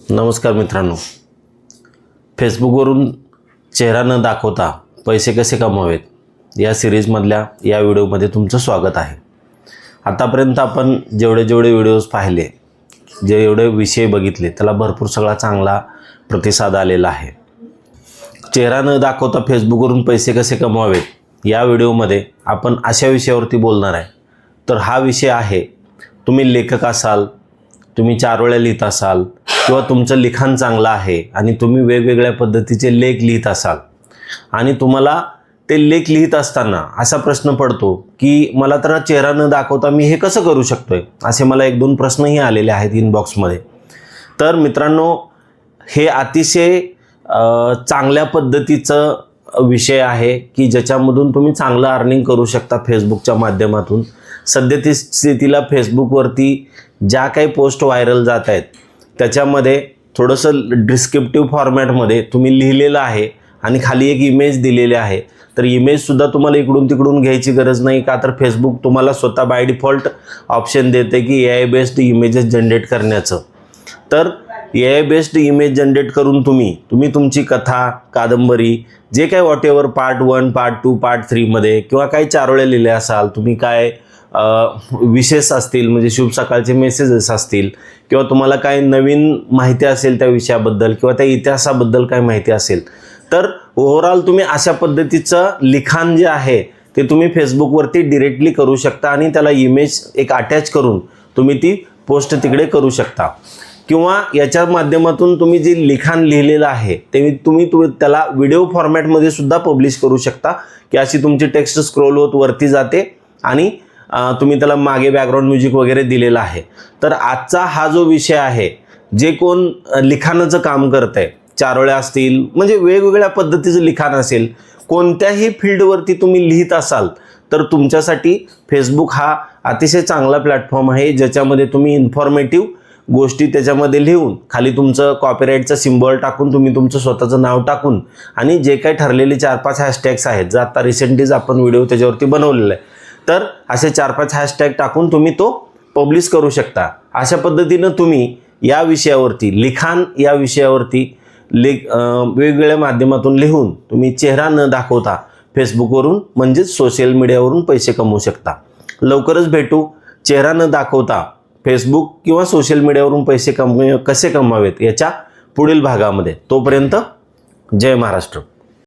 नमस्कार मित्रांनो, फेसबुकवरून चेहरा न दाखवता पैसे कसे कमवावेत या सिरीजमधल्या या व्हिडिओमध्ये तुमचं स्वागत आहे। आतापर्यंत आपण जेवढे व्हिडिओज पाहिले, जेवढे विषय बघितले, त्याला भरपूर सगळा चांगला प्रतिसाद आलेला आहे। चेहरा न दाखवता फेसबुकवरून पैसे कसे कमवावेत या व्हिडिओमध्ये आपण अशा विषयावरती बोलणार आहे। तर हा विषय आहे, तुम्ही लेखक असाल, तुम्ही 4 वेळा लिहित असाल किंवा तुमचं लिखाण चांगलं आहे आणि तुम्ही वेगवेगळ्या पद्धतीचे लेख लिहित असाल आणि तुम्हाला ते लेख लिहित असताना असा प्रश्न पडतो की मला तर चेहरा न दाखवता मी हे कसं करू शकतोय, असे मला 1-2 प्रश्नही आलेले आहेत इनबॉक्समध्ये। तर मित्रांनो, हे अतिशय चांगल्या पद्धतीचं विषय आहे की ज्याच्यामधून तुम्ही चांगलं अर्निंग करू शकता फेसबुकच्या माध्यमातून। सध्याची स्थितीला फेसबुकवरती ज्या काही पोस्ट व्हायरल जात आहेत त्याच्यामध्ये थोडंसं डिस्क्रिप्टिव्ह फॉर्मॅटमध्ये तुम्ही लिहिलेलं आहे आणि खाली एक इमेज दिलेली आहे। तर इमेजसुद्धा तुम्हाला इकडून तिकडून घ्यायची गरज नाही, का तर फेसबुक तुम्हाला स्वतः बाय डिफॉल्ट ऑप्शन देते की AI बेस्ड इमेजेस जनरेट करण्याचं। तर AI बेस्ड इमेज जनरेट करून तुम्ही तुमची कथा, कादंबरी, जे काही वॉटेवर पार्ट 1, पार्ट 2, पार्ट 3 मध्ये किंवा काही 4 वेळा लिहिले असाल, तुम्ही काय विशेष असतील म्हणजे शुभ सकाळचे मेसेजेस असतील किंवा तुम्हाला काय नवीन माहिती असेल त्या विषयाबद्दल किंवा त्या इतिहासाबद्दल काय माहिती असेल, तर ओव्हरऑल तुम्ही अशा पद्धतीचं लिखाण जे आहे ते तुम्ही फेसबुकवरती डिरेक्टली करू शकता आणि त्याला इमेज एक अटॅच करून तुम्ही ती पोस्ट तिकडे करू शकता। किंवा याच्या माध्यमातून तुम्ही जे लिखाण लिहिलेलं आहे ते तुम्ही त्याला व्हिडिओ फॉर्मॅटमध्ये सुद्धा पब्लिश करू शकता की अशी तुमची टेक्स्ट स्क्रोल होत वरती जाते आणि तुम्ही त्याला मागे बॅकग्राऊंड म्युझिक वगैरे दिलेलं आहे। तर आजचा हा जो विषय आहे, जे कोण लिखाणाचं काम करतंय, 4 वेळा असतील म्हणजे वेगवेगळ्या पद्धतीचं लिखाण असेल, कोणत्याही फील्डवरती तुम्ही लिहित असाल तर तुमच्यासाठी फेसबुक हा अतिशय चांगला प्लॅटफॉर्म आहे, ज्याच्यामध्ये तुम्ही इन्फॉर्मेटिव्ह गोष्टी त्याच्यामध्ये लिहून खाली तुमचं कॉपीराईटचं सिम्बॉल टाकून तुम्ही तुमचं स्वतःचं नाव टाकून आणि जे काही ठरलेले 4-5 हॅशटॅग्स आहेत, जर आता रिसेंटलीच आपण व्हिडिओ त्याच्यावरती बनवलेला आहे, तर असे 4-5 हॅशटॅग टाकून तुम्ही तो पब्लिश करू शकता। अशा पद्धतीनं तुम्ही या विषयावरती लिखाण या विषयावरती वेगवेगळ्या माध्यमातून लिहून तुम्ही चेहरा न दाखवता फेसबुकवरून म्हणजेच सोशल मीडियावरून पैसे कमवू शकता। लवकरच भेटू चेहरा न दाखवता फेसबुक किंवा सोशल मीडियावरून पैसे कसे कमवावेत याच्या पुढील भागामध्ये। तोपर्यंत जय महाराष्ट्र।